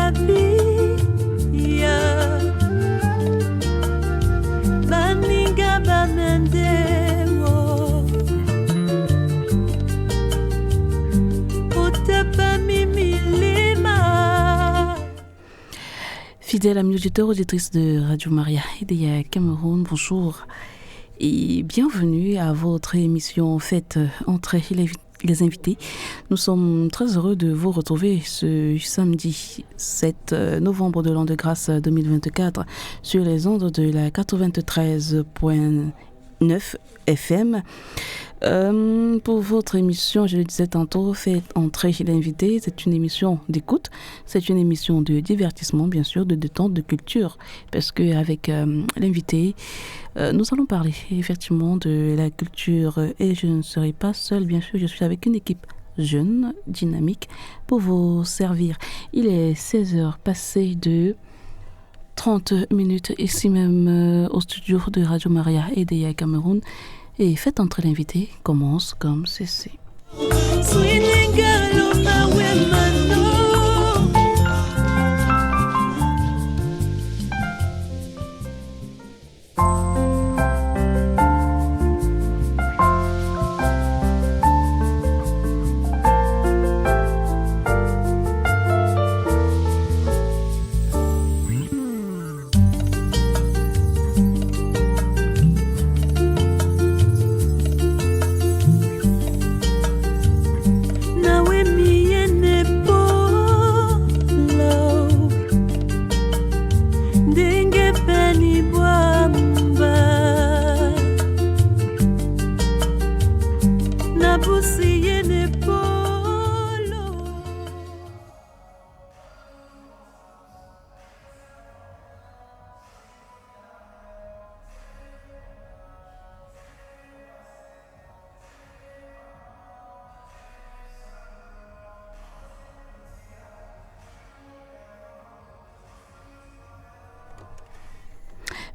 la vie, yeah. Baninga banendewo, utepa mimilima. Fidèles amis auditeurs, auditrices de Radio Maria Idéa Cameroun, bonjour et bienvenue à votre émission Faites entrer les invités. Nous sommes très heureux de vous retrouver ce samedi 7 novembre de l'an de grâce 2024 sur les ondes de la 93.9 FM. Pour votre émission, je le disais tantôt, Faites entrer l'invité. C'est une émission d'écoute, c'est une émission de divertissement, bien sûr, de détente, de culture, parce qu'avec l'invité, nous allons parler effectivement de la culture et je ne serai pas seule, bien sûr, je suis avec une équipe jeune, dynamique, pour vous servir. Il est 16h passé de 30 minutes ici même au studio de Radio Maria Idéa Cameroun. Et Faites entrer l'invité commence comme ceci.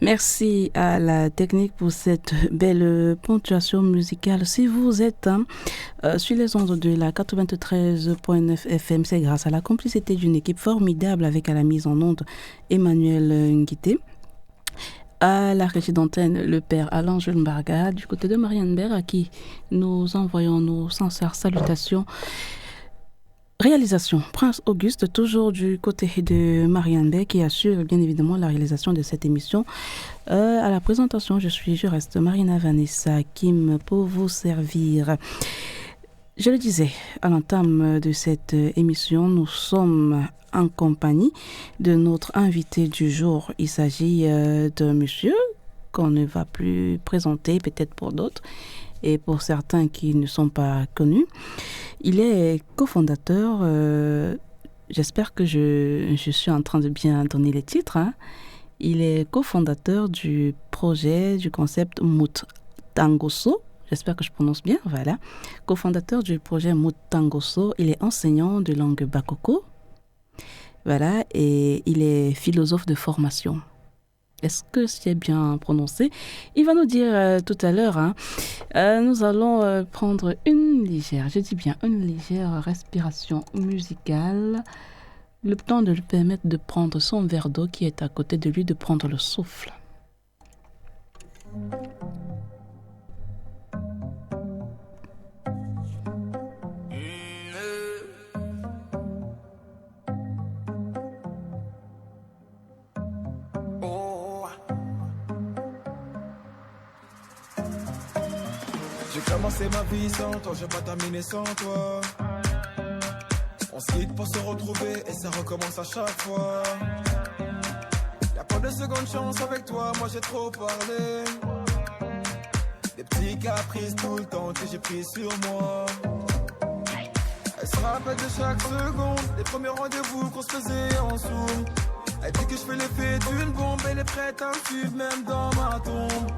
Merci à la technique pour cette belle ponctuation musicale. Si vous êtes sur les ondes de la 93.9 FM, c'est grâce à la complicité d'une équipe formidable avec à la mise en onde Emmanuel Nguité. À la régie d'antenne, le père Alain Julmbarga, du côté de Marianne Ber, à qui nous envoyons nos sincères salutations. Réalisation, Prince Auguste, toujours du côté de Marianne Beck, qui assure bien évidemment la réalisation de cette émission. À la présentation, je reste Marina Vanessa Kim pour vous servir. Je le disais, à l'entame de cette émission, nous sommes en compagnie de notre invité du jour. Il s'agit d'un monsieur qu'on ne va plus présenter, peut-être pour d'autres, et pour certains qui ne sont pas connus. Il est cofondateur, j'espère que je suis en train de bien donner les titres, hein. Il est cofondateur du projet, du concept Mutangoso, j'espère que je prononce bien, voilà. Cofondateur du projet Mutangoso, il est enseignant de langue bakoko, voilà, et il est philosophe de formation. Est-ce que c'est bien prononcé? Il va nous dire tout à l'heure. Hein. Nous allons prendre une légère respiration musicale. Le temps de lui permettre de prendre son verre d'eau qui est à côté de lui, de prendre le souffle. J'ai commencé ma vie sans toi, j'ai pas terminé sans toi. On se quitte pour se retrouver et ça recommence à chaque fois. Y'a pas de seconde chance avec toi, moi j'ai trop parlé. Des petits caprices tout le temps que j'ai pris sur moi. Elle se rappelle de chaque seconde, des premiers rendez-vous qu'on se faisait en sourd. Elle dit que je fais l'effet d'une bombe, elle est prête à me suivre même dans ma tombe.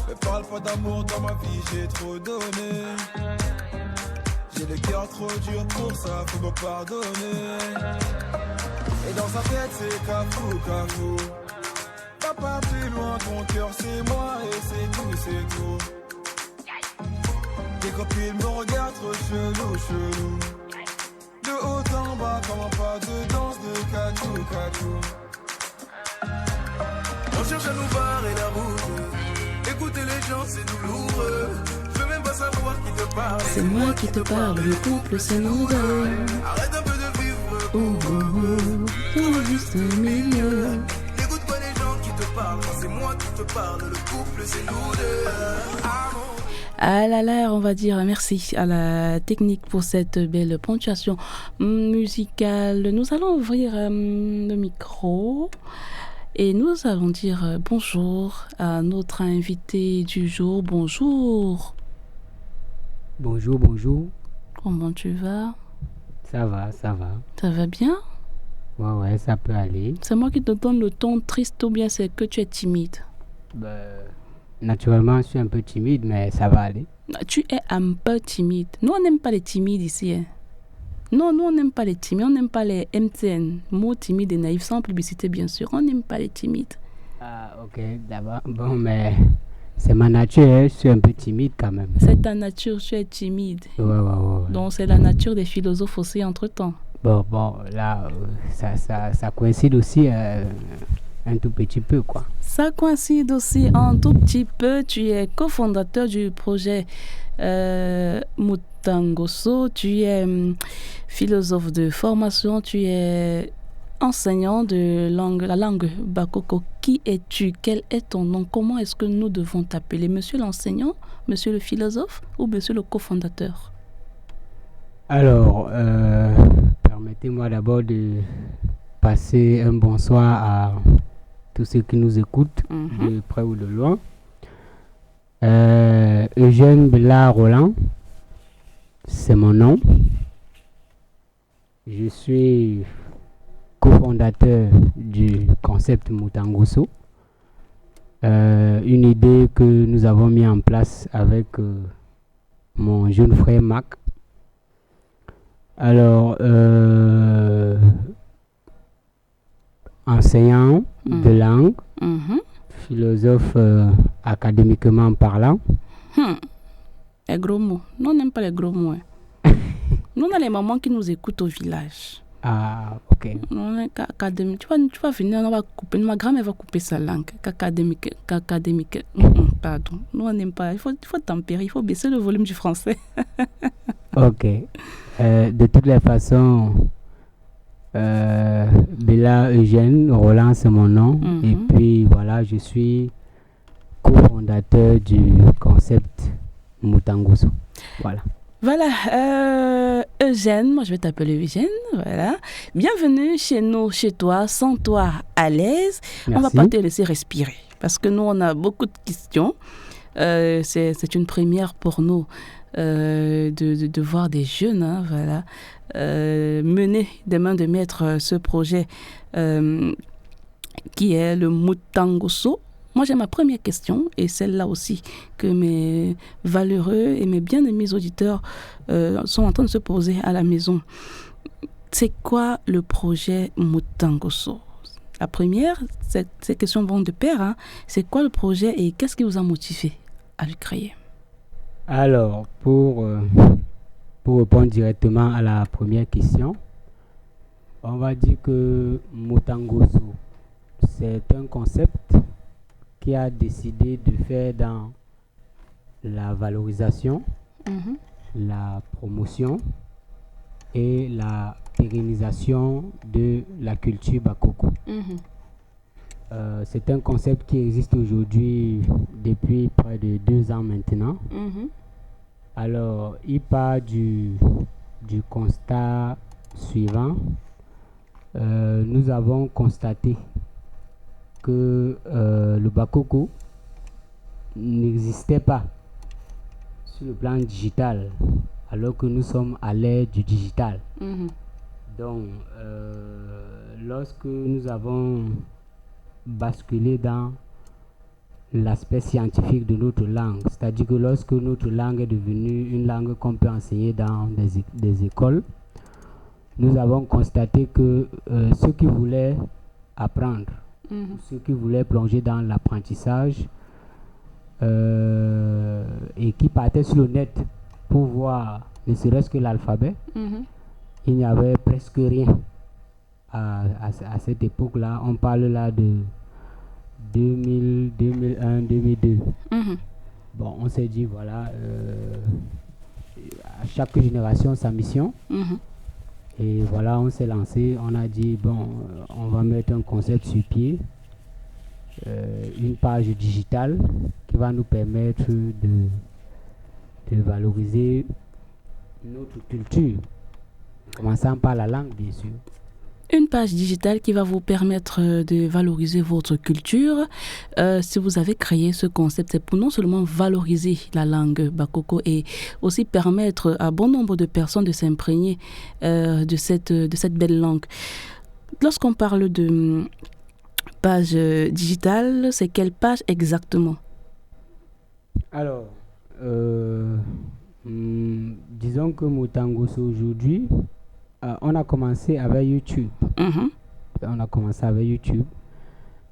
Me parle pas d'amour dans ma vie, j'ai trop donné. J'ai le cœur trop dur pour ça, faut me pardonner. Et dans sa tête c'est cafou, cafou. Va pas plus loin, ton cœur c'est moi et c'est tout. Tes copines me regardent trop chelou. De haut en bas, comment pas de danse de canou. Lucacou. On cherche à nous barrer la route. Écouter les gens, c'est douloureux. Je veux même pas savoir qui te parle. C'est moi qui te parle, le couple c'est nous deux. Arrête un peu de vivre. Oh oh oh, dans le juste milieu. N'écoute pas les gens qui te parlent. Quand c'est moi qui te parle, le couple c'est nous deux. Ah là là, on va dire merci à la technique pour cette belle ponctuation musicale. Nous allons ouvrir le micro et nous allons dire bonjour à notre invité du jour. Bonjour. Bonjour, bonjour. Comment tu vas? Ça va, ça va. Ça va bien? Ouais, ça peut aller. C'est moi qui te donne le ton triste ou bien c'est que tu es timide? Naturellement, je suis un peu timide, mais ça va aller. Tu es un peu timide. Nous, on n'aime pas les timides ici. Hein. Non, nous, on n'aime pas les timides. On n'aime pas les MTN. Mots timides et naïfs, sans publicité, bien sûr. On n'aime pas les timides. Ah, ok, d'abord. Bon, mais c'est ma nature, hein. Je suis un peu timide quand même. C'est ta nature, tu es timide. Ouais. Donc, c'est la nature des philosophes aussi, entre-temps. Bon, là, ça coïncide aussi un tout petit peu, quoi. Ça coïncide aussi un tout petit peu. Tu es cofondateur du projet Mutangoso. Tu es philosophe de formation. Tu es enseignant de la langue Bakoko. Qui es-tu? Quel est ton nom? Comment est-ce que nous devons t'appeler? Monsieur l'enseignant, monsieur le philosophe ou monsieur le cofondateur? Alors, permettez-moi d'abord de passer un bonsoir à tous ceux qui nous écoutent, de près ou de loin. Eugène Bella Roland, c'est mon nom. Je suis cofondateur du concept Mutangoso, une idée que nous avons mis en place avec mon jeune frère Mac. Alors, enseignant de langue, philosophe académiquement parlant. Les gros mots. Nous, on n'aime pas les gros mots. Hein. Nous, on a les mamans qui nous écoutent au village. Ah, ok. On est académique. Tu vas venir, on va couper. Ma grand-mère va couper sa langue. Académique. Pardon. Nous, on n'aime pas. Il faut tempérer. Il faut baisser le volume du français. Ok. De toutes les façons, Bella Eugène Roland, c'est mon nom. Et puis, voilà, je suis cofondateur du concept Mutangoso. Voilà. Voilà, Eugène, moi je vais t'appeler Eugène, voilà. Bienvenue chez nous, chez toi, sans toi à l'aise. Merci. On va pas te laisser respirer parce que nous on a beaucoup de questions. C'est une première pour nous de voir des jeunes, hein, voilà, mener des mains de maître ce projet qui est le Mutangoso. Moi, j'ai ma première question, et celle-là aussi, que mes valeureux et mes bien-aimés auditeurs sont en train de se poser à la maison. C'est quoi le projet Mutangoso? La première, ces questions vont de pair. Hein. C'est quoi le projet et qu'est-ce qui vous a motivé à le créer? Alors, pour répondre directement à la première question, on va dire que Mutangoso, c'est un concept qui a décidé de faire dans la valorisation, la promotion et la pérennisation de la culture Bakoko. C'est un concept qui existe aujourd'hui depuis près de 2 ans maintenant. Alors, il part du constat suivant. Nous avons constaté que le Bakoko n'existait pas sur le plan digital, alors que nous sommes à l'ère du digital. Donc, lorsque nous avons basculé dans l'aspect scientifique de notre langue, c'est-à-dire que lorsque notre langue est devenue une langue qu'on peut enseigner dans des écoles, nous avons constaté que ceux qui voulaient apprendre, ceux qui voulaient plonger dans l'apprentissage et qui partaient sur le net pour voir ne serait-ce que l'alphabet, il n'y avait presque rien à cette époque-là. On parle là de 2000, 2001, 2002. Bon, on s'est dit, voilà, à chaque génération sa mission. Et voilà, on s'est lancé. On a dit, bon, on va mettre un concept sur pied. Une page digitale qui va nous permettre de valoriser notre culture, commençant par la langue, bien sûr. Une page digitale qui va vous permettre de valoriser votre culture. Si vous avez créé ce concept, c'est pour non seulement valoriser la langue Bakoko et aussi permettre à bon nombre de personnes de s'imprégner de cette belle langue. Lorsqu'on parle de page digitale, c'est quelle page exactement? Alors, disons que Mutangoso aujourd'hui, on a commencé avec YouTube. On a commencé avec YouTube.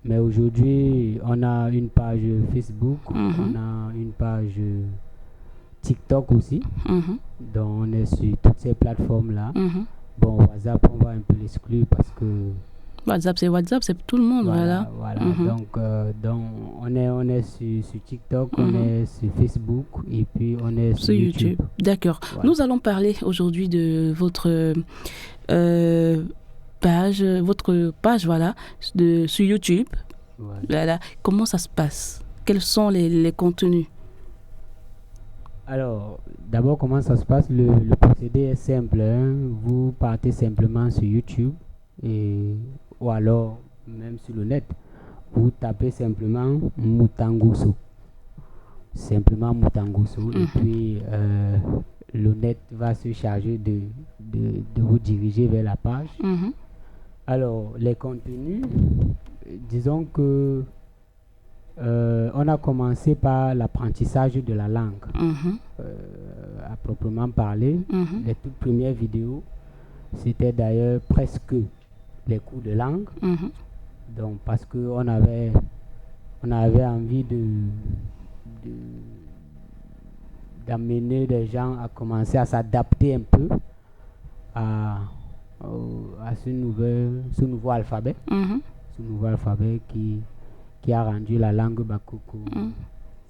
Mais aujourd'hui, on a une page Facebook, on a une page TikTok aussi. Donc, on est sur toutes ces plateformes-là. Bon, WhatsApp, on va un peu l'exclure parce que... WhatsApp, c'est pour tout le monde, voilà. Donc, on est sur TikTok, on est sur Facebook et puis on est sur YouTube. D'accord. Voilà. Nous allons parler aujourd'hui de votre page, voilà, sur YouTube. Voilà. Comment ça se passe? Quels sont les contenus? Alors, d'abord, comment ça se passe? Le procédé est simple. Vous partez simplement sur YouTube ou alors même sur le net, vous tapez simplement Mutangoso. Simplement Mutangoso. Et puis le net va se charger de vous diriger vers la page. Alors, les contenus, disons que on a commencé par l'apprentissage de la langue. À proprement parler, les toutes premières vidéos, c'était d'ailleurs presque les cours de langue. Donc, parce qu'on avait envie d'amener des gens à commencer à s'adapter un peu à ce nouveau alphabet. Ce nouveau alphabet qui a rendu la langue Bakoko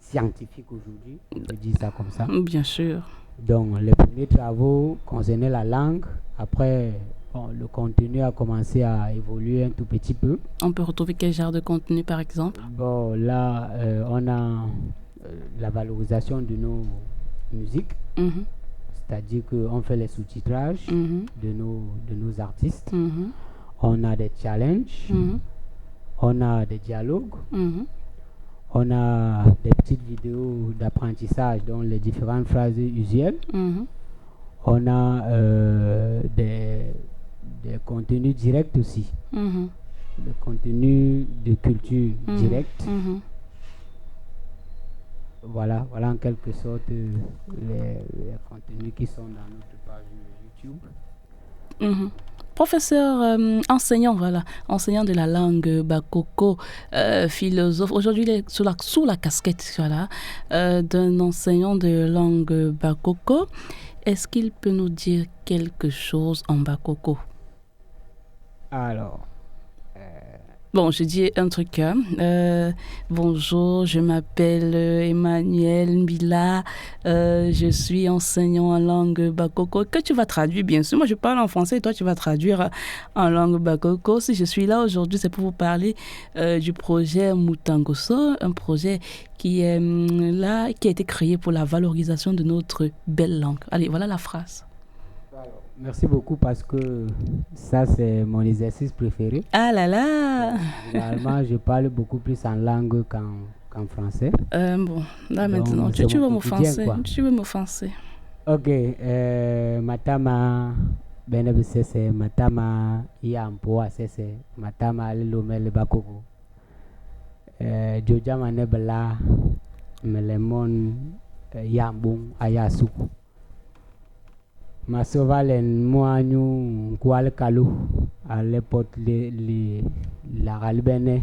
scientifique aujourd'hui. On peut dire ça comme ça. Bien sûr. Donc, les premiers travaux concernaient la langue. Après, le contenu a commencé à évoluer un tout petit peu. On peut retrouver quel genre de contenu, par exemple? Bon, là, on a la valorisation de nos musiques. C'est-à-dire qu'on fait les sous-titrages de nos artistes. On a des challenges. On a des dialogues. On a des petites vidéos d'apprentissage, dont les différentes phrases usuelles. On a des contenus directs aussi. Des contenus de culture directe. Voilà en quelque sorte les contenus qui sont dans notre page YouTube. Professeur, enseignant de la langue Bakoko, philosophe. Aujourd'hui, il est sous la casquette d'un enseignant de langue Bakoko. Est-ce qu'il peut nous dire quelque chose en Bakoko? Alors... Bon, je dis un truc. Bonjour, je m'appelle Emmanuel Mbila. Je suis enseignant en langue Bakoko. Que tu vas traduire, bien sûr. Moi, je parle en français et toi, tu vas traduire en langue Bakoko. Si je suis là aujourd'hui, c'est pour vous parler du projet Mutangoso, un projet qui a été créé pour la valorisation de notre belle langue. Allez, voilà la phrase. Merci beaucoup parce que ça, c'est mon exercice préféré. Ah là là! Généralement, je parle beaucoup plus en langue qu'en français. Bon, là maintenant, tu veux m'offenser. Tu veux m'offenser. Ok. Matama, benebisese, matama, yampoa, sese, matama, lomele bakoko. Jojama nebela, melemon, yambung, ayasuku. Masovalen moanyu kwal kalu à l'époque la galbene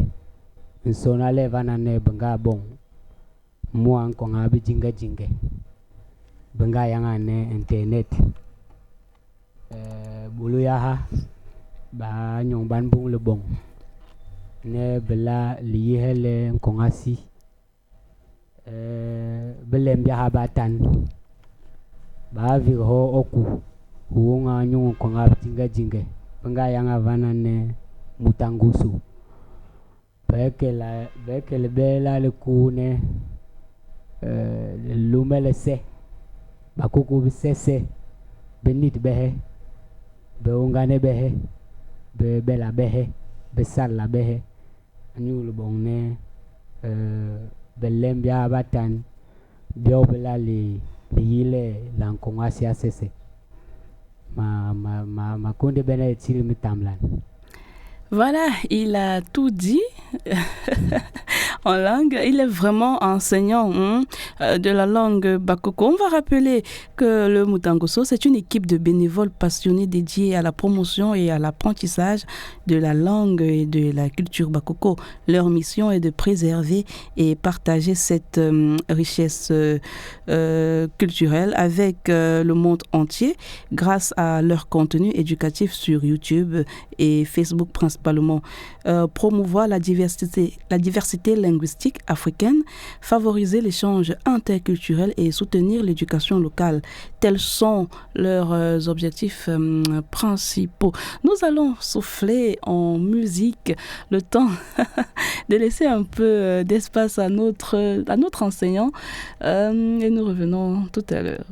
nsonale vanane benga bon moan konga bi jinga benga yangane internet bulu yaha ba nyong ban bung le bon ne bela liyele nkongasi belem bia habatan ba vi ho oku huunga nyung konga jinga jinge nga yanga vana ne mutangusu bekele bela le kune lumele se bakuku sese benit behe beungane behe bela behe besala behe anyulu bongne belembia batan biobela li yile lankonga sese ma konde bena etiri mitamlan. Voilà, il a tout dit en langue. Il est vraiment enseignant de la langue Bakoko. On va rappeler que le Mutangoso, c'est une équipe de bénévoles passionnés dédiés à la promotion et à l'apprentissage de la langue et de la culture Bakoko. Leur mission est de préserver et partager cette richesse culturelle avec le monde entier grâce à leur contenu éducatif sur YouTube et Facebook principalement. Promouvoir la diversité linguistique africaine, favoriser l'échange interculturel et soutenir l'éducation locale. Tels sont leurs objectifs principaux. Nous allons souffler en musique le temps de laisser un peu d'espace à notre enseignant et nous revenons tout à l'heure.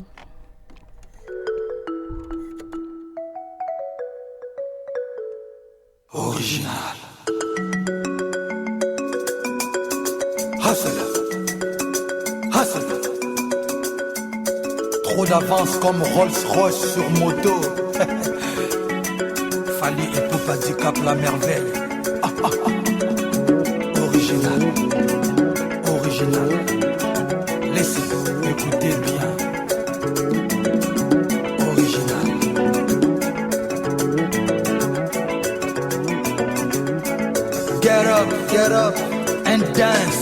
Original. Hustle. Trop d'avance comme Rolls-Royce sur moto. Fali et Poupa Dicap la merveille. Original. Laissez écouter bien. Original. Get up and dance.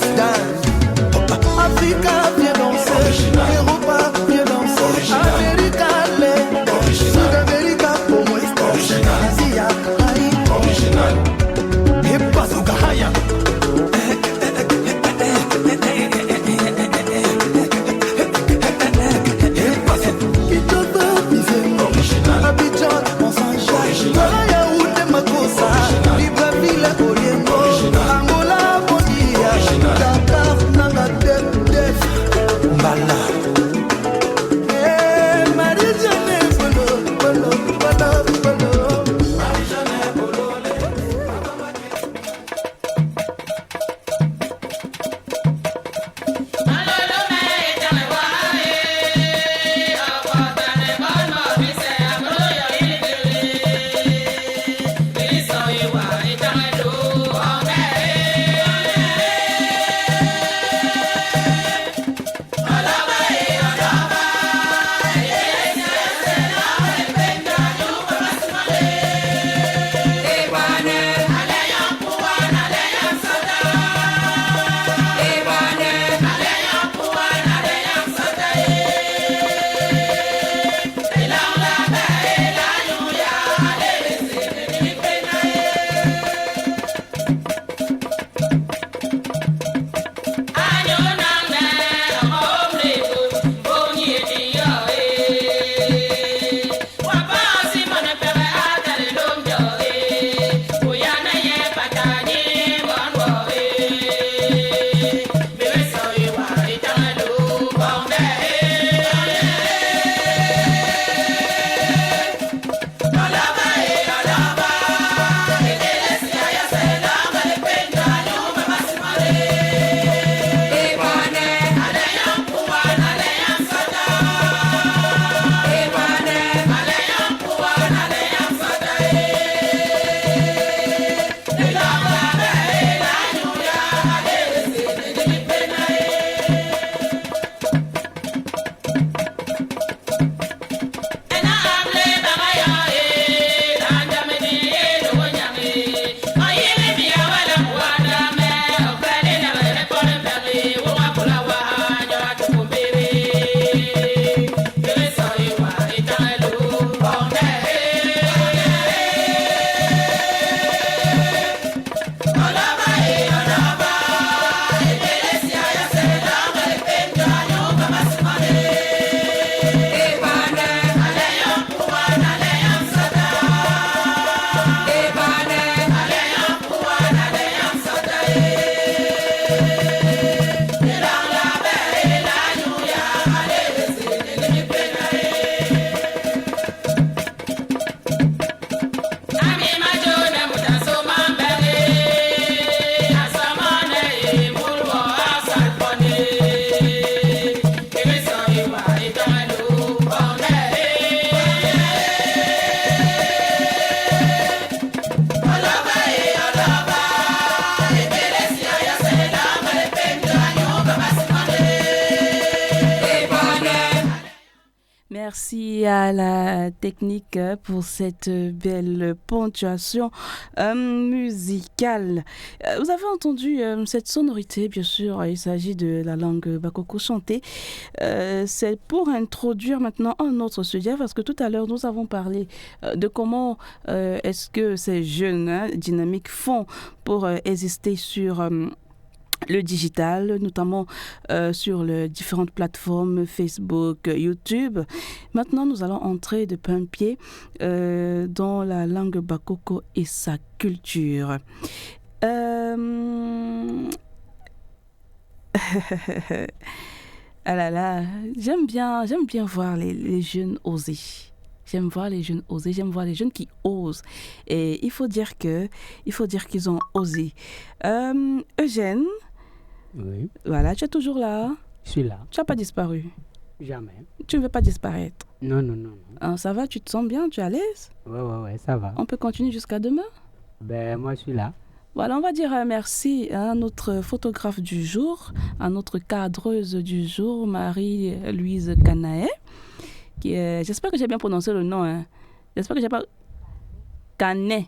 Africa, viens danser. Europa, viens danser. America, Sud-America, pour moi. Asia, Original. Et Bazooka Haya. Original. Abidjan, Monsanja. Yaoundé, Makossa. Libreville, Oriental. Angola, Merci à la technique pour cette belle ponctuation musicale. Vous avez entendu cette sonorité, bien sûr, il s'agit de la langue bakoko chantée. C'est pour introduire maintenant un autre sujet, parce que tout à l'heure, nous avons parlé de comment est-ce que ces jeunes dynamiques font pour exister sur le digital, notamment sur les différentes plateformes Facebook, YouTube. Maintenant, nous allons entrer de plein pied dans la langue bakoko et sa culture. Ah là là, j'aime bien voir les jeunes oser. J'aime voir les jeunes oser, j'aime voir les jeunes qui osent. Et il faut dire qu'ils ont osé. Eugène, Oui, voilà, tu es toujours là. je suis là. Tu n'as pas disparu. Jamais. Tu ne veux pas disparaître. Non, non, non. non. Ah, ça va, tu te sens bien, tu es à l'aise. Ouais, ça va. On peut continuer jusqu'à demain. Ben, moi, je suis là. Voilà, on va dire merci à notre photographe du jour, à notre cadreuse du jour, Marie-Louise Canaët. J'espère que j'ai bien prononcé le nom. Hein. J'espère que j'ai pas... Canaët.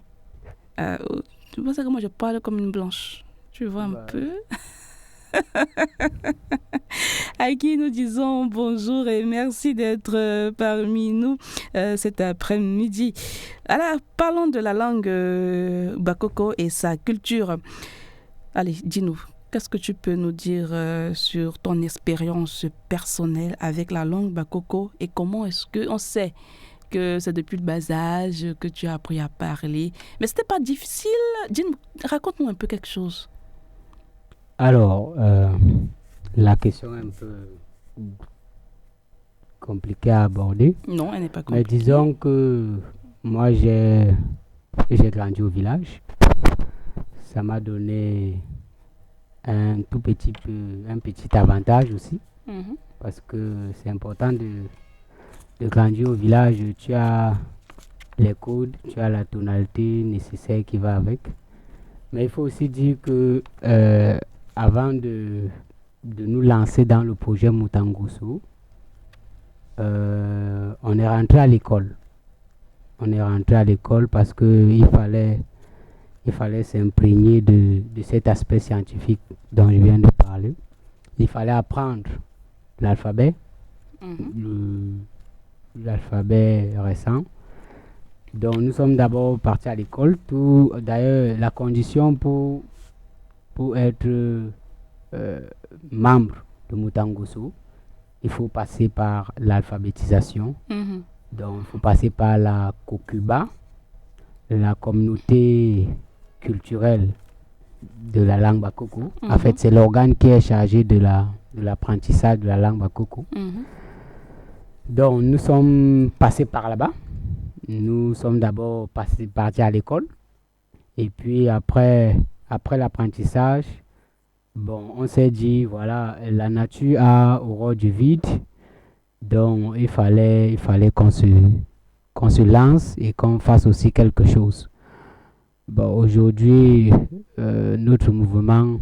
Tu penses que moi je parle comme une blanche. Tu vois un peu. À qui nous disons bonjour et merci d'être parmi nous cet après-midi. Alors, parlons de la langue bakoko et sa culture. Allez, dis-nous, qu'est-ce que tu peux nous dire sur ton expérience personnelle avec la langue bakoko et comment est-ce qu'on sait que c'est depuis le bas âge que tu as appris à parler. Mais c'était pas difficile. Dis-nous, raconte-nous un peu quelque chose. Alors, la question est un peu compliquée à aborder. Non, elle n'est pas Mais compliquée. disons que moi, j'ai grandi au village. Ça m'a donné un petit avantage aussi. Mhm. Parce que c'est important de grandir au village. Tu as les codes, tu as la tonalité nécessaire qui va avec. Mais il faut aussi dire que avant de nous lancer dans le projet Mutangusu, on est rentré à l'école. On est rentré à l'école parce qu'il fallait s'imprégner de cet aspect scientifique dont je viens de parler. Il fallait apprendre l'alphabet, l'alphabet récent. Donc nous sommes d'abord partis à l'école. D'ailleurs, la condition pour être membre de Mutangusu, il faut passer par l'alphabétisation. Mhm. Donc il faut passer par la Kokuba, la communauté culturelle de la langue bakoko. En fait, c'est l'organe qui est chargé de l'apprentissage de la langue bakoko. Mhm. Donc nous sommes passés par là-bas. Nous sommes d'abord partis à l'école. Et puis après l'apprentissage, on s'est dit, voilà, la nature a horreur du vide. Donc il fallait qu'on se lance et qu'on fasse aussi quelque chose. Aujourd'hui, notre mouvement,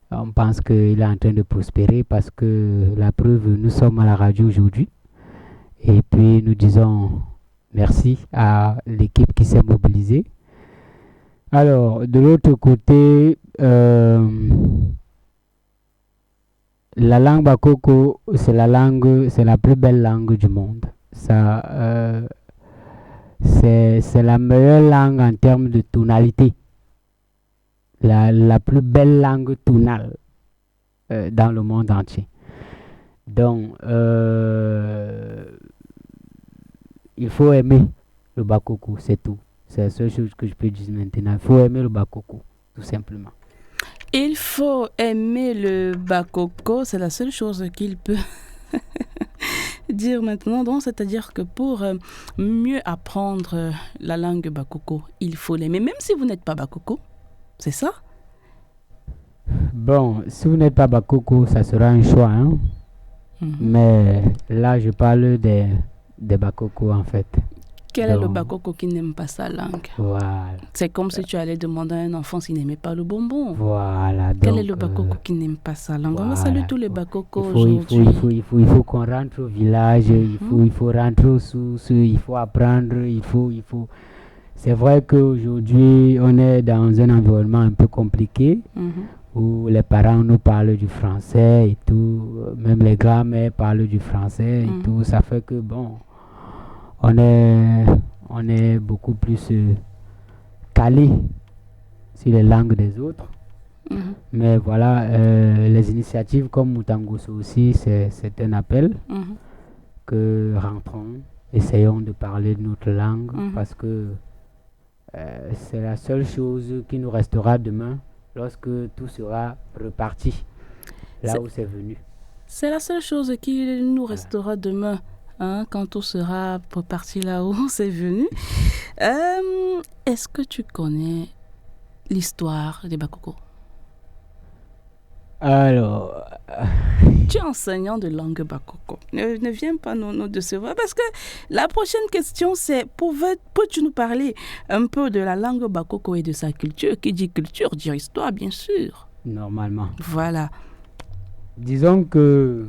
on pense qu'il est en train de prospérer parce que la preuve, nous sommes à la radio aujourd'hui. Et puis nous disons merci à l'équipe qui s'est mobilisée. Alors, de l'autre côté, la langue bakoko, c'est la plus belle langue du monde. Ça, c'est la meilleure langue en termes de tonalité. La plus belle langue tonale dans le monde entier. Donc, il faut aimer le bakoko, c'est tout. C'est la seule chose que je peux dire maintenant. Il faut aimer le bakoko, tout simplement. Il faut aimer le bakoko, c'est la seule chose qu'il peut dire maintenant. Donc, c'est-à-dire que pour mieux apprendre la langue bakoko, il faut l'aimer, même si vous n'êtes pas bakoko, c'est ça? Bon, si vous n'êtes pas bakoko, ça sera un choix, hein? Mais là, je parle des bakoko en fait. Quel est le bakoko qui n'aime pas sa langue? Voilà. C'est comme si tu allais demander à un enfant s'il n'aimait pas le bonbon. Voilà. Quel donc, est le bakoko qui n'aime pas sa langue? On va voilà. saluer tous les bakokos il aujourd'hui. faut qu'on rentre au village, il faut rentrer aux sources, il faut apprendre, il faut. C'est vrai qu'aujourd'hui, on est dans un environnement un peu compliqué, où les parents nous parlent du français et tout, même les grands-mères parlent du français et tout. Ça fait que, bon, on est beaucoup plus calé sur les langues des autres. Mais voilà, les initiatives comme Mutangoso aussi, c'est un appel que rentrons, essayons de parler notre langue parce que c'est la seule chose qui nous restera demain lorsque tout sera reparti là où c'est venu. C'est la seule chose qui nous restera demain. Quand tout sera reparti là où c'est venu. Est-ce que tu connais l'histoire des bakoko? Alors... Tu es enseignant de langue bakoko. Ne viens pas nous décevoir parce que la prochaine question c'est peux-tu nous parler un peu de la langue bakoko et de sa culture? Qui dit culture dit histoire, bien sûr. Normalement. Voilà. Disons que...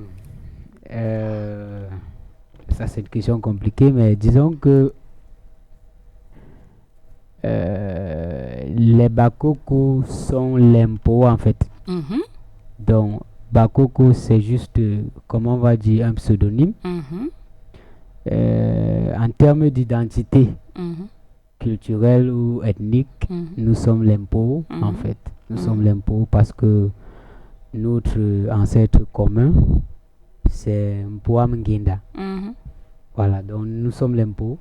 ça c'est une question compliquée, mais disons que les bakoko sont l'impôt en fait. Donc bakoko c'est juste, comment on va dire, un pseudonyme. En termes d'identité culturelle ou ethnique, nous sommes l'impôt en fait. Nous sommes l'impôt parce que notre ancêtre commun c'est Mpoam Nginda. Voilà, donc nous sommes l'impôt.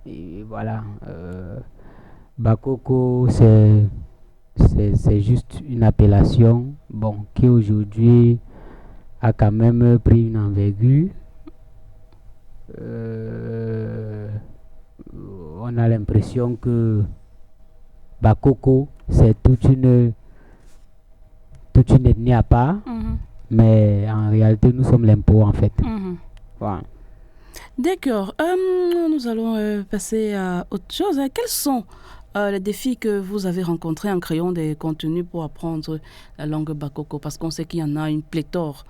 Et voilà, bakoko c'est juste une appellation, bon, qui aujourd'hui a quand même pris une envergure. On a l'impression que bakoko c'est toute une ethnie à part, mais en réalité nous sommes l'impôt en fait. Voilà. D'accord. Nous allons passer à autre chose. Quels sont les défis que vous avez rencontrés en créant des contenus pour apprendre la langue bakoko? Parce qu'on sait qu'il y en a une pléthore.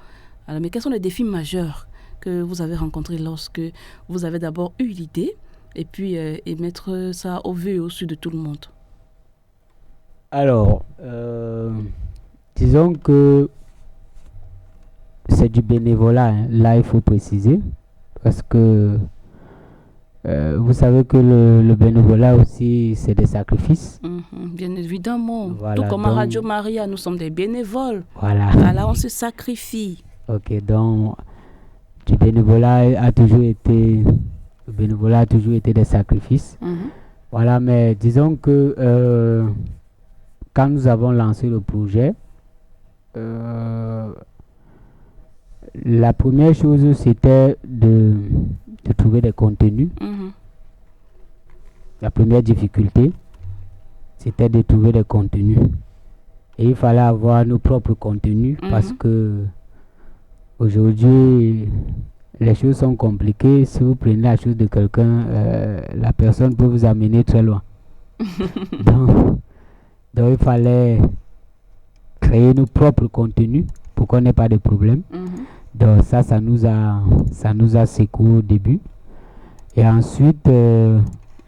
Alors, mais quels sont les défis majeurs que vous avez rencontrés lorsque vous avez d'abord eu l'idée et puis et mettre ça au vu et au su de tout le monde? Alors, disons que c'est du bénévolat, hein. Là, il faut préciser. Parce que vous savez que le bénévolat aussi, c'est des sacrifices. Bien évidemment. Voilà, tout comme à Radio Maria, nous sommes des bénévoles. Voilà. Voilà, on se sacrifie. Ok, donc, le bénévolat a toujours été des sacrifices. Voilà, mais disons que quand nous avons lancé le projet, la première chose, c'était de trouver des contenus. La première difficulté, c'était de trouver des contenus. Et il fallait avoir nos propres contenus parce que aujourd'hui, les choses sont compliquées. Si vous prenez la chose de quelqu'un, la personne peut vous amener très loin. donc, il fallait créer nos propres contenus pour qu'on n'ait pas de problème. Donc ça nous a secoué au début. Et ensuite,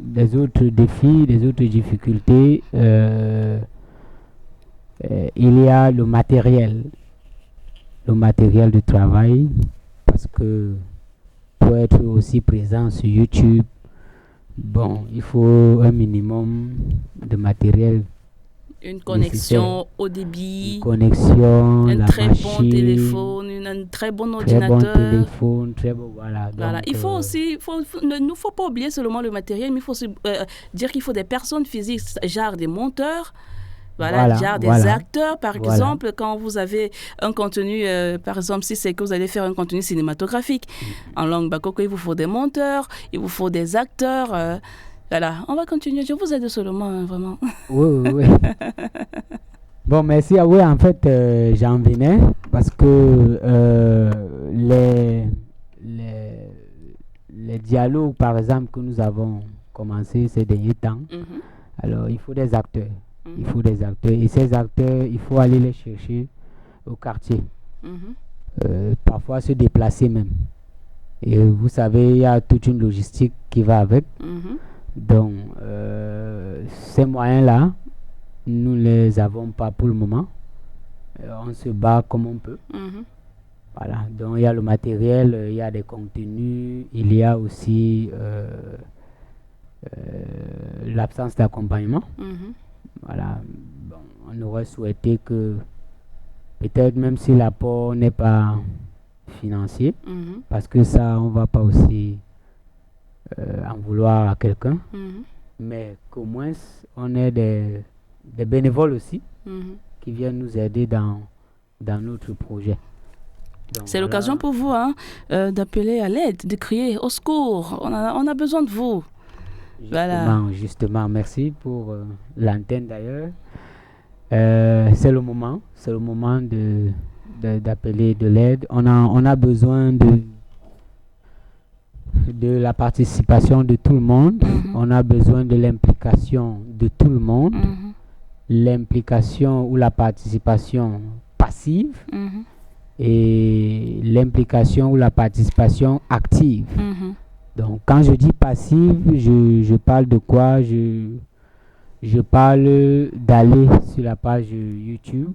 des autres défis, des autres difficultés, il y a le matériel de travail, parce que pour être aussi présent sur YouTube, bon, il faut un minimum de matériel. Une connexion au début, une connexion, un la très machine, bon téléphone, un très bon très bon ordinateur. téléphone, très bon, voilà. Voilà. Donc, Il faut aussi, il ne faut pas oublier seulement le matériel, mais il faut aussi dire qu'il faut des personnes physiques, genre des monteurs, genre des acteurs, par exemple, quand vous avez un contenu, par exemple, si c'est que vous allez faire un contenu cinématographique en langue bakoko, il vous faut des monteurs, il vous faut des acteurs. Voilà, on va continuer. Je vous aide seulement, hein, vraiment. Oui. Bon, merci. Oui, en fait, j'en venais parce que les dialogues, par exemple, que nous avons commencé ces derniers temps. Alors, il faut des acteurs. Il faut des acteurs. Et ces acteurs, il faut aller les chercher au quartier. Parfois se déplacer même. Et vous savez, il y a toute une logistique qui va avec. Donc, ces moyens-là, nous ne les avons pas pour le moment. On se bat comme on peut. Voilà. Donc, il y a le matériel, il y a des contenus, il y a aussi l'absence d'accompagnement. Voilà. Bon, on aurait souhaité que, peut-être même si l'apport n'est pas financier, parce que ça, on ne va pas aussi en vouloir à quelqu'un, mais qu'au moins, on ait des bénévoles aussi qui viennent nous aider dans notre projet. C'est l'occasion pour vous d'appeler à l'aide, de crier au secours. On a besoin de vous. Justement, merci pour l'antenne d'ailleurs. C'est le moment d'appeler de l'aide. On a besoin de la participation de tout le monde. On a besoin de l'implication de tout le monde. L'implication ou la participation passive et l'implication ou la participation active. Donc, quand je dis passive, je parle de quoi? Je parle d'aller sur la page YouTube,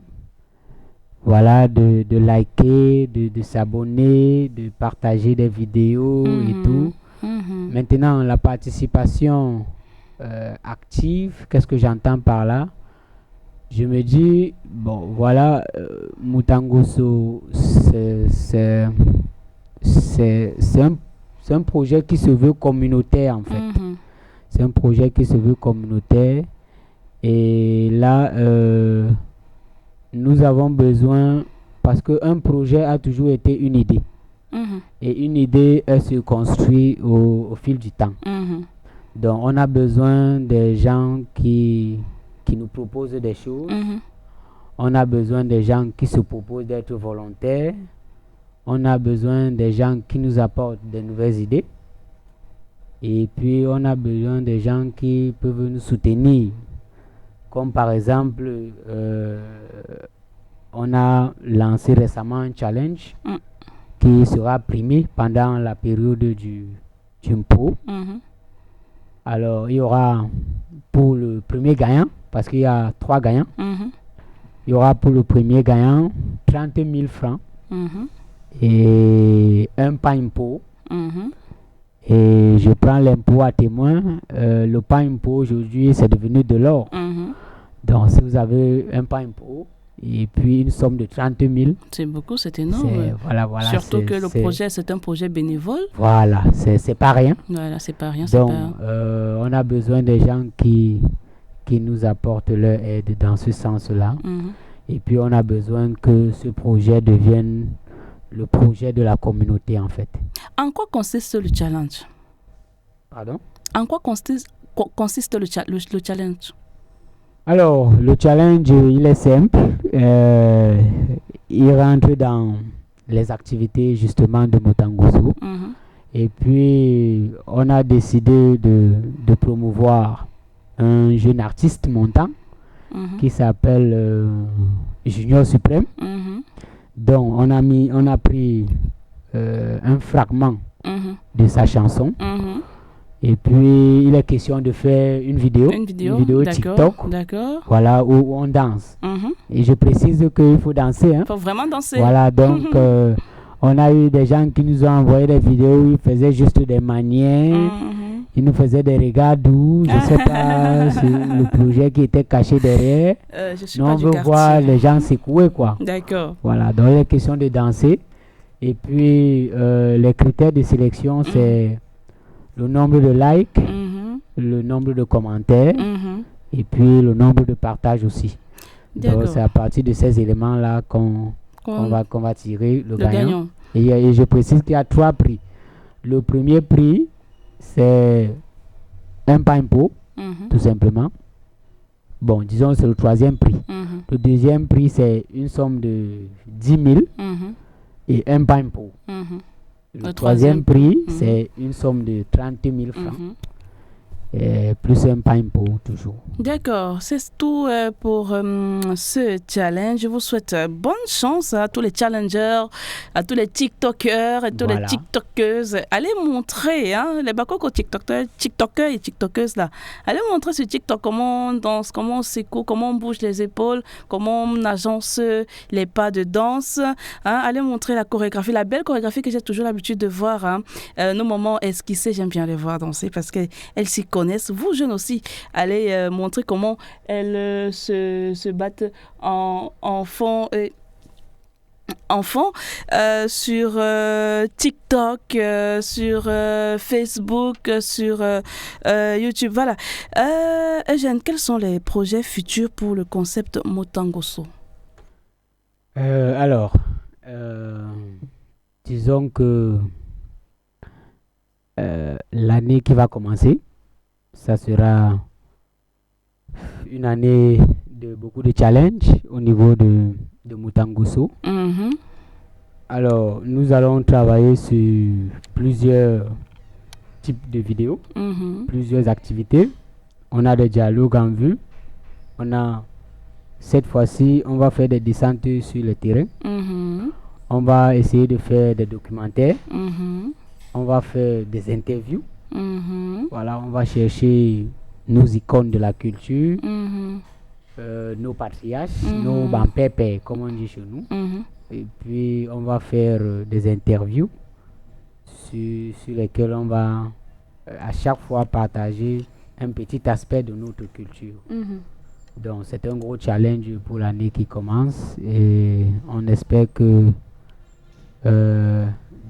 voilà, de liker, de s'abonner, de partager des vidéos et tout. Maintenant, la participation active, qu'est-ce que j'entends par là? Je me dis, bon, voilà, Mutangoso, c'est un projet qui se veut communautaire, en fait. C'est un projet qui se veut communautaire. Et là, nous avons besoin, parce qu'un projet a toujours été une idée. Et une idée, elle se construit au fil du temps. Donc, on a besoin des gens qui nous proposent des choses. On a besoin des gens qui se proposent d'être volontaires. On a besoin des gens qui nous apportent de nouvelles idées. Et puis, on a besoin des gens qui peuvent nous soutenir. Comme par exemple, on a lancé récemment un challenge qui sera primé pendant la période du Mpo. Alors, il y aura pour le premier gagnant, parce qu'il y a 3 gagnants, il y aura pour le premier gagnant 30 000 francs et un pain-pot. Et je prends l'impôt à témoin. Le pain-pot aujourd'hui, c'est devenu de l'or. Donc, si vous avez un pain-pot et puis une somme de 30 000. C'est beaucoup, c'est énorme. Voilà, surtout que le projet, c'est un projet bénévole. Voilà, c'est pas rien. Voilà, c'est pas rien. Donc, on a besoin des gens qui nous apportent leur aide dans ce sens-là. Et puis, on a besoin que ce projet devienne le projet de la communauté, en fait. En quoi consiste le challenge? Pardon? En quoi consiste le challenge? Alors, le challenge, il est simple. Il rentre dans les activités, justement, de Mutangoso. Et puis, on a décidé de promouvoir un jeune artiste montant qui s'appelle Junior Suprême. Donc, on a pris un fragment de sa chanson. Et puis, il est question de faire une vidéo TikTok, voilà, où on danse. Et je précise qu'il faut danser. Il faut vraiment danser. Voilà, donc, on a eu des gens qui nous ont envoyé des vidéos où ils faisaient juste des manières. Ils nous faisaient des regards doux. Je ne sais pas si le projet qui était caché derrière. Nous, on veut voir les gens secouer, quoi. D'accord. Voilà, donc, il est question de danser. Et puis, les critères de sélection, c'est le nombre de likes, le nombre de commentaires, et puis le nombre de partages aussi. Donc, c'est à partir de ces éléments-là qu'on va tirer le gagnant. Et je précise qu'il y a 3 prix. Le premier prix, c'est un pain-pot, tout simplement. Bon, disons, c'est le 3e prix. Le 2e prix, c'est une somme de 10 000 et un pain-pot. Le 3e prix, c'est une somme de 30 000 francs. plus un pain pour toujours. D'accord, c'est tout pour ce challenge. Je vous souhaite bonne chance à tous les challengers, à tous les TikTokers et toutes les TikTokeuses. Allez montrer, les bakoko TikTokers et TikTokeuses là. Allez montrer sur TikTok comment on danse, comment on secoue, comment on bouge les épaules, comment on agence les pas de danse. Allez montrer la chorégraphie, la belle chorégraphie que j'ai toujours l'habitude de voir. Nos moments esquissés, j'aime bien les voir danser parce qu'elles s'y connaissent. Vous, jeunes aussi, allez montrer comment elles se battent enfants sur TikTok, sur Facebook, sur YouTube. Voilà. Eugène, quels sont les projets futurs pour le concept Motangoso? Alors, disons que l'année qui va commencer, ça sera une année de beaucoup de challenges au niveau de Motangoso. Mm-hmm. Alors, nous allons travailler sur plusieurs types de vidéos, plusieurs activités. On a des dialogues en vue. Cette fois-ci, on va faire des descentes sur le terrain. On va essayer de faire des documentaires. On va faire des interviews. Voilà, on va chercher nos icônes de la culture, nos patriarches, nos bampépés, comme on dit chez nous. Et puis, on va faire des interviews sur lesquelles on va à chaque fois partager un petit aspect de notre culture. Donc, c'est un gros challenge pour l'année qui commence et on espère que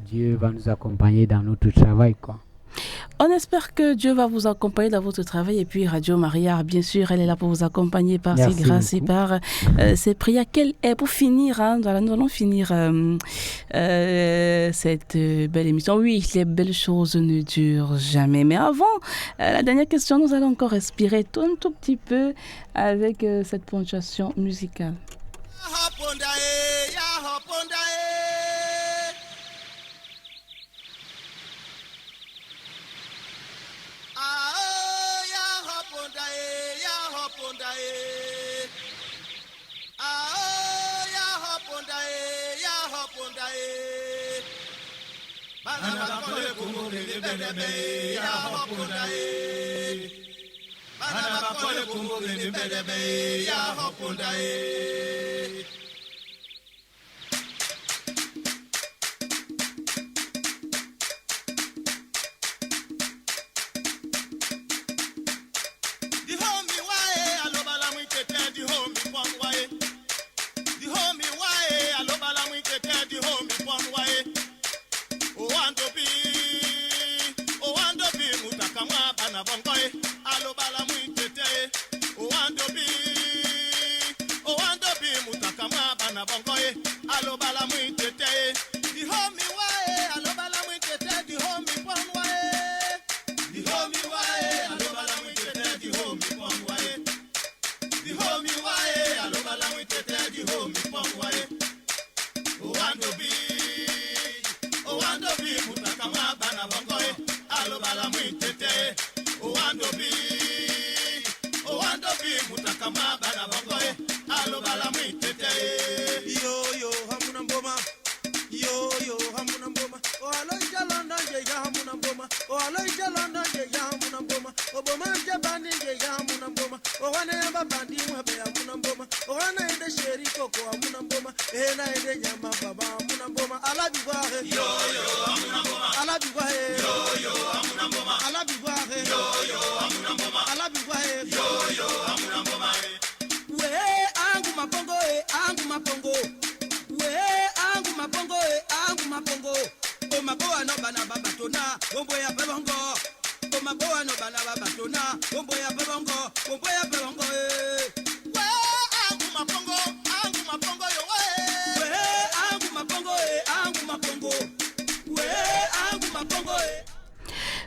Dieu va nous accompagner dans notre travail, quoi. On espère que Dieu va vous accompagner dans votre travail et puis Radio Maria, bien sûr, elle est là pour vous accompagner par ses grâces et par ses prières. Pour finir, nous allons finir cette belle émission. Oui, les belles choses ne durent jamais. Mais avant, la dernière question, nous allons encore respirer un tout petit peu avec cette ponctuation musicale.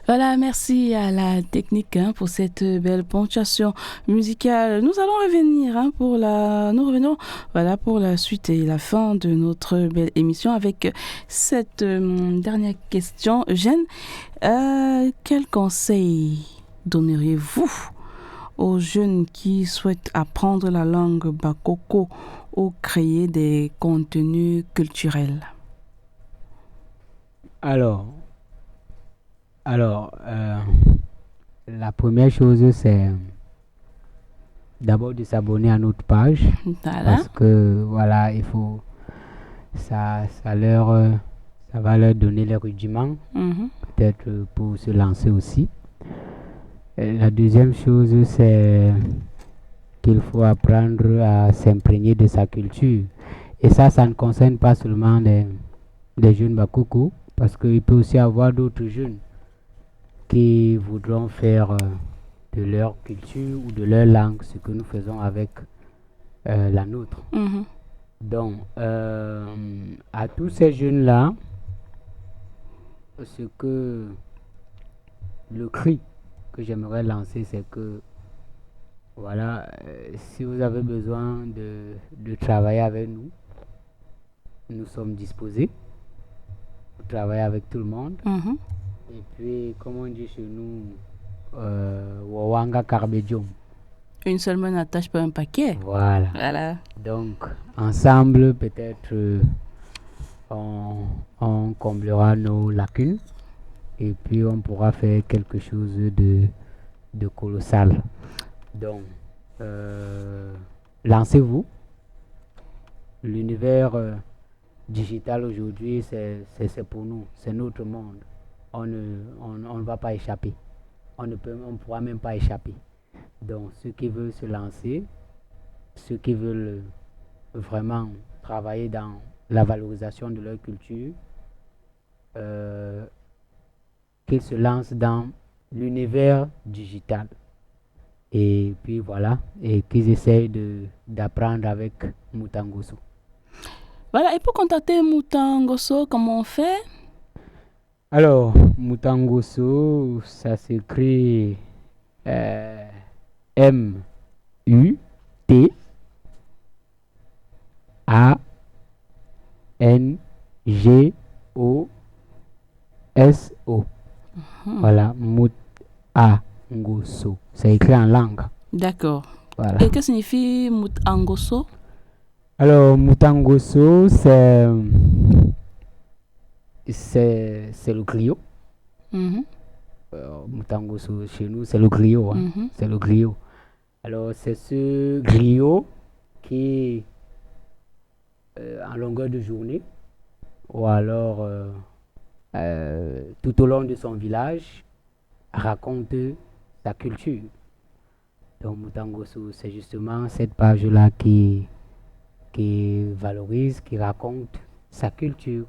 Voilà, merci à la technique pour cette belle ponctuation musicale. Nous allons revenir pour la suite et la fin de notre belle émission avec cette dernière question. Eugène, quel conseil donneriez-vous aux jeunes qui souhaitent apprendre la langue bakoko ou créer des contenus culturels? Alors, la première chose, c'est d'abord de s'abonner à notre page. Voilà. Parce que, voilà, il faut... ça va leur donner les rudiments, peut-être pour se lancer aussi. Et la deuxième chose, c'est qu'il faut apprendre à s'imprégner de sa culture. Et ça ne concerne pas seulement les jeunes bakoko, parce qu'il peut aussi y avoir d'autres jeunes qui voudront faire de leur culture ou de leur langue ce que nous faisons avec la nôtre. Donc, à tous ces jeunes-là, le cri que j'aimerais lancer, c'est que, voilà, si vous avez besoin de travailler avec nous, nous sommes disposés pour travailler avec tout le monde. Et puis, comme on dit chez nous, Wawanga Karbedjom. Une seule main n'attache pas un paquet. Voilà. Donc, ensemble, peut-être, on comblera nos lacunes et puis on pourra faire quelque chose de colossal. Donc, lancez-vous. L'univers digital aujourd'hui, c'est pour nous, c'est notre monde. On ne va pas échapper. On ne pourra même pas échapper. Donc, ceux qui veulent se lancer, ceux qui veulent vraiment travailler dans la valorisation de leur culture, qu'ils se lancent dans l'univers digital. Et puis voilà, et qu'ils essayent d'apprendre avec Mutangoso. Voilà, et pour contacter Mutangoso, comment on fait? Alors, Mutangoso, ça s'écrit M-U-T-A-N-G-O-S-O. Voilà, Mutangoso. C'est écrit en langue. D'accord. Voilà. Et que signifie Mutangoso? Alors, Mutangoso, c'est le griot. Mutangoso, chez nous, c'est le griot. C'est le griot. Alors, c'est ce griot qui, en longueur de journée, ou alors tout au long de son village, raconte sa culture. Donc, Mutangoso, c'est justement cette page-là qui valorise, qui raconte sa culture.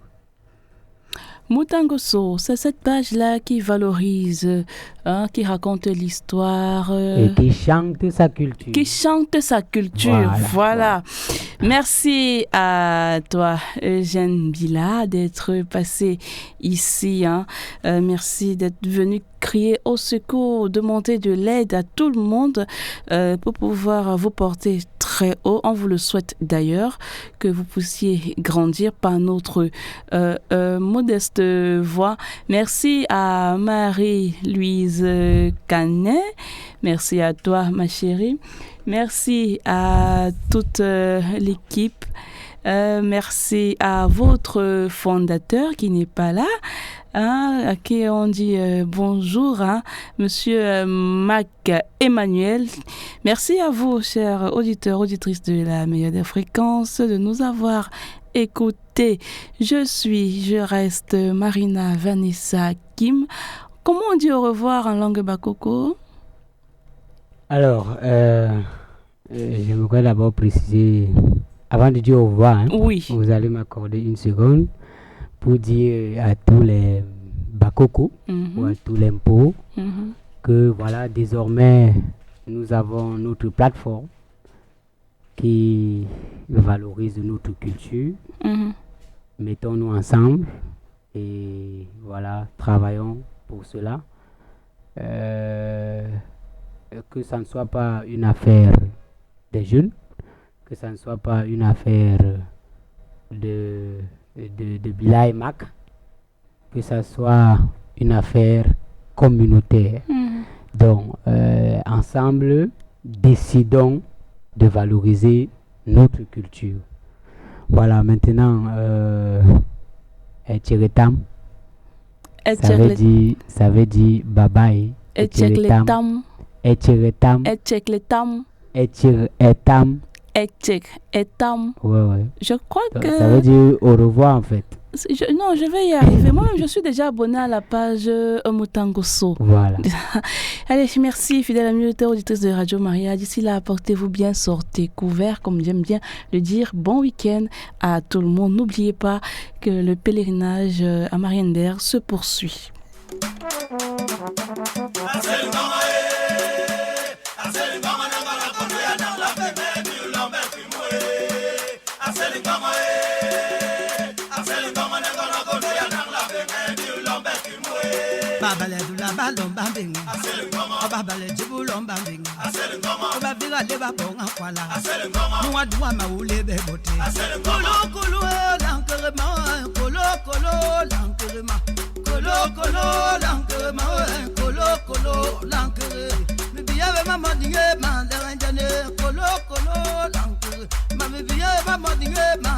Mutangoso, c'est cette page-là qui valorise, qui raconte l'histoire. Et qui chante sa culture. Qui chante sa culture, voilà. Merci à toi, Eugène Bila, d'être passé ici. Merci d'être venu crier au secours, demander de l'aide à tout le monde pour pouvoir vous porter très haut. On vous le souhaite d'ailleurs, que vous puissiez grandir par notre modeste voix. Merci à Marie-Louise Canet. Merci à toi, ma chérie. Merci à toute l'équipe. Merci à votre fondateur qui n'est pas là, à qui on dit bonjour, Monsieur Mac Emmanuel. Merci à vous, chers auditeurs, auditrices de la meilleure des fréquences, de nous avoir écoutés. Je reste Marina Vanessa Kim. Comment on dit au revoir en langue bakoko? Alors, j'aimerais d'abord préciser, avant de dire au revoir, oui. Vous allez m'accorder une seconde pour dire à tous les bakoko ou à tous les Mpo que voilà, désormais, nous avons notre plateforme qui valorise notre culture. Mettons-nous ensemble et voilà, travaillons pour cela. Que ça ne soit pas une affaire des jeunes, que ça ne soit pas une affaire de Bila et Mac, que ça soit une affaire communautaire. Donc, ensemble, décidons de valoriser notre culture. Voilà, maintenant, Etcheretam, ça veut dire bye bye. Etcheretam. Etcheretam. Etcheretam. Etcheretam. Etcheretam. Ouais. Je crois que... Ça veut dire au revoir en fait. Non, je vais y arriver. Moi-même, je suis déjà abonnée à la page Mutangoso. Voilà. Allez, merci, fidèle amie auditrice de Radio Maria. D'ici là, portez-vous bien, sortez couverts, comme j'aime bien le dire. Bon week-end à tout le monde. N'oubliez pas que le pèlerinage à Marienberg se poursuit. Babale dula balon bambing, babale jibulon bambing, babila leba bonga kwala, muwa duwa maule bebote, kolo lankerema, kolo lankerema, kolo lankere, bibiya be mama dinge man, derangane, kolo lankere, ma bibiya be mama dinge man.